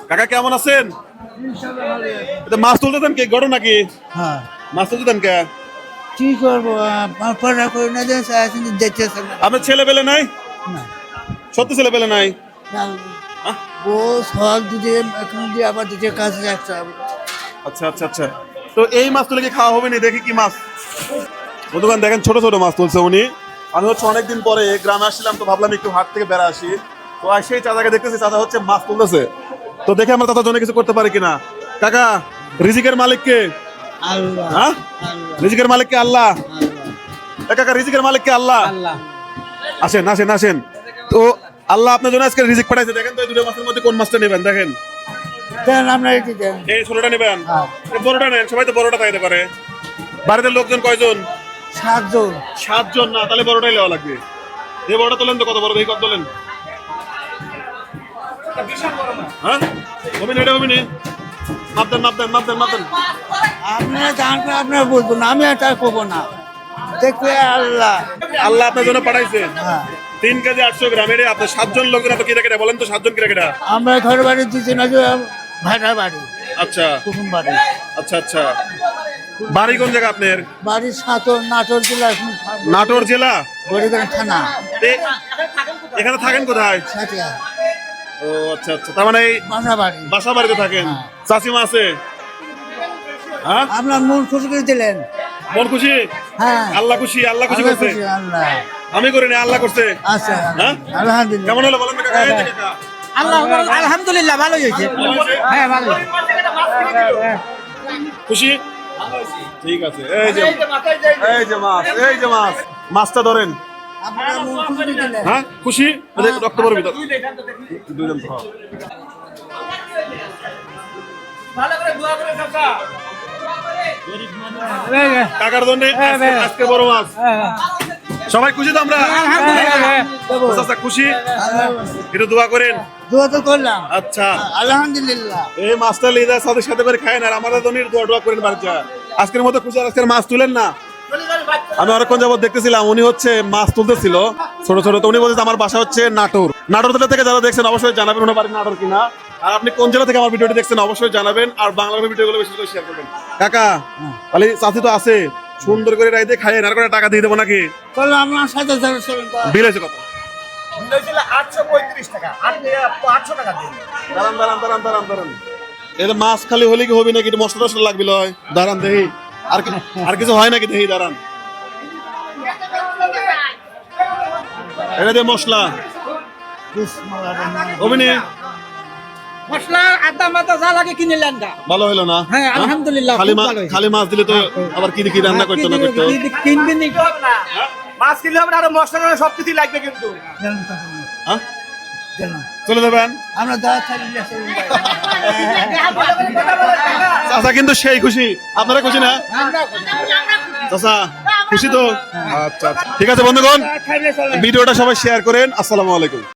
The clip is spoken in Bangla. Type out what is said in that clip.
কাকা কেমন আছেন? এটা মাছ তুলতেছেন কি গড় নাকি? হ্যাঁ মাছ তুলতেছেন কে? কি করবো পড়া করে না দেখতেছে আপনার ছেলে পেলে নাই? না সত্যি ছেলে পেলে নাই? ও সব দিদি এখন দিয়ে আবার দিদি কাছে রাখতে হবে। আচ্ছা আচ্ছা আচ্ছা, তো এই মাছ তুলে কি খাওয়া হবে না? দেখি কি মাছ। বন্ধুগণ দেখেন ছোট ছোট মাছ তুলছে উনি। আমি হচ্ছে অনেকদিন পরে গ্রামে আসছিলাম, তো ভাবলাম একটু হাট থেকে বেড়া আসি। তো সেই চাচাকে দেখতেছি, চাচা হচ্ছে মাছ তুলতেছে। তো দেখে আমরা চাচার জন্য কিছু করতে পারি কিনা। কাকা, রিজিকের মালিক কে? আল্লাহ হ্যাঁ, রিজিকের মালিক কে? আল্লাহ। কাকা, রিজিকের মালিক কে? আল্লাহ। আসেন আসেন আসেন। তো আল্লাহ আপনার জন্য আজকে রিজিক পাঠাইছে। দেখেন তো এই দুটো মাছের মধ্যে কোন মাছটা নেবেন। দেখেন দেন আমরা এটি দেন। এই ছোটটা নেবেন? হ্যাঁ। বড়টা নেন, সবাই তো বড়টা খাইতে পারে। বাড়িতে লোকজন কয়জন? 7 জন। 7 জন না, তাহলে বড়টাই নেওয়া লাগবে। এই বড়টা তোলেন তো, কত বড় দেখি, কত তোলেন? হ্যাঁ, হবে না, এটা হবে না। মাপ দেন মাপ দেন মাপ দেন মাপ দেন। আপনারা দান করে আপনারা বলবো না, আমি আর তার করবো না। দেখবে আল্লাহ। আল্লাহ আপনার জন্য পাঠাইছে। হ্যাঁ 3 কেজি 800 গ্রাম। এটা আপনার 7 জন লোকজন, আপনি কিরা কিরা বলেন তো? 7 জন কিরা কিরা? আমরা ঘর বাড়ি দিচ্ছি না যে ভাড়া বাড়ি আচ্ছা কুটুম বাড়ি। আচ্ছা আচ্ছা। বাড়ি কোন জায়গা আপনার? বাড়ি সাতর নাটোর জেলা নাটোর জেলা, বরিগ্রাম থানা এখানে থাকেন কোথায়? সাথিয়া ও আচ্ছা আচ্ছা, তার মানে এই বাসা বাড়ি। বাসা বাড়িতে থাকেন। হ্যাঁ। চাচিমা আছে? হ্যাঁ, আপনার মন খুশি করে দিলেন। মন খুশি? হ্যাঁ আল্লাহ খুশি, আল্লাহ খুশি আল্লাহ করছে। খুশি, আল্লাহ আমি করি না, আল্লাহ করছে। আচ্ছা হ্যাঁ? আলহামদুলিল্লাহ। কেমন হলো বলেন তো কাকা? এই যে কাকা, আল্লাহ আলহামদুলিল্লাহ ভালোই হয়েছে। ভালো হয়েছে? হ্যাঁ ভালো খুশি? ঠিক আছে। এই যে এই যে মাছ, এই যে মাছ, মাছটা ধরেন। আপনার মন খুশি করে দিলেন। হ্যাঁ, খুশি? ওদের রক্ত পড়বে ভিতর। দুইজন খাও। কাকার জন্য আজকে বড় মাছ। সবাই খুশি তো আমরা? চাচা খুশি? একটু দোয়া করেন। দোয়া তো করলাম। আচ্ছা, আলহামদুলিল্লাহ। এই মাছটা লিদা সাথে সাথে করে খায় না, আর আমাদের জন্য দোয়া করেন বাচ্চা। আজকের মতো খুশি, আজকের মাছ তুলেন না। আমি অনেকক্ষণ যাবত দেখতেছিলাম উনি হচ্ছে মাছ তুলতেছিল ছোট ছোট। তো উনি বলছে আমার বাসা হচ্ছে নাটোর। নাটোর জেলা থেকে যারা দেখছেন অবশ্যই জানাবেন ওনার বাড়ি নাটোর কিনা। আর আপনি কোন জেলা থেকে আমার ভিডিওটি দেখছেন অবশ্যই জানাবেন। আর বাংলার ভিডিওগুলো বেশি করে শেয়ার করবেন। কাকা, তাহলে চাচি তো আছে, সুন্দর করে রাইতে খাইয়েন, আর করে টাকা দিয়ে দেবো নাকি? চলো আপনার সাথে যাবে। বিল হয়েছে কত? 835 টাকা। 800 টাকা দিন। দাঁড়ান দাঁড়ান দাঁড়ান দাঁড়ান দাঁড়ান। এটা মাছ খালি হলে কি হবে নাকি? এটা মশলা টসলা লাগবে লয়। দাঁড়ান দেখি, আর কিছু হয় নাকি দেখি। দাঁড়ান, এটা দিয়ে মশলা অভিনয় মশলা আদা মাদা যা লাগে কিনে নেন গা। ভালো হলো না? হ্যাঁ আলহামদুলিল্লাহ খালি খুব ভালো হয়েছে। খালি মাছ দিলে তো আবার কি কি রান্না করতে না করতে। কিনবেন না মাছ কিনলে হবে না, আরো মশলা সবকিছু লাগবে কিন্তু। হ্যাঁ, চলে যাবেন। আমরা দাওয়াত থাকলে চাচা কিন্তু সেই খুশি। আপনারা খুশি না চাচা? খুশি তো? আচ্ছা আচ্ছা, ঠিক আছে বন্ধুগণ, ভিডিওটা সবাই শেয়ার করেন। আসসালামু আলাইকুম।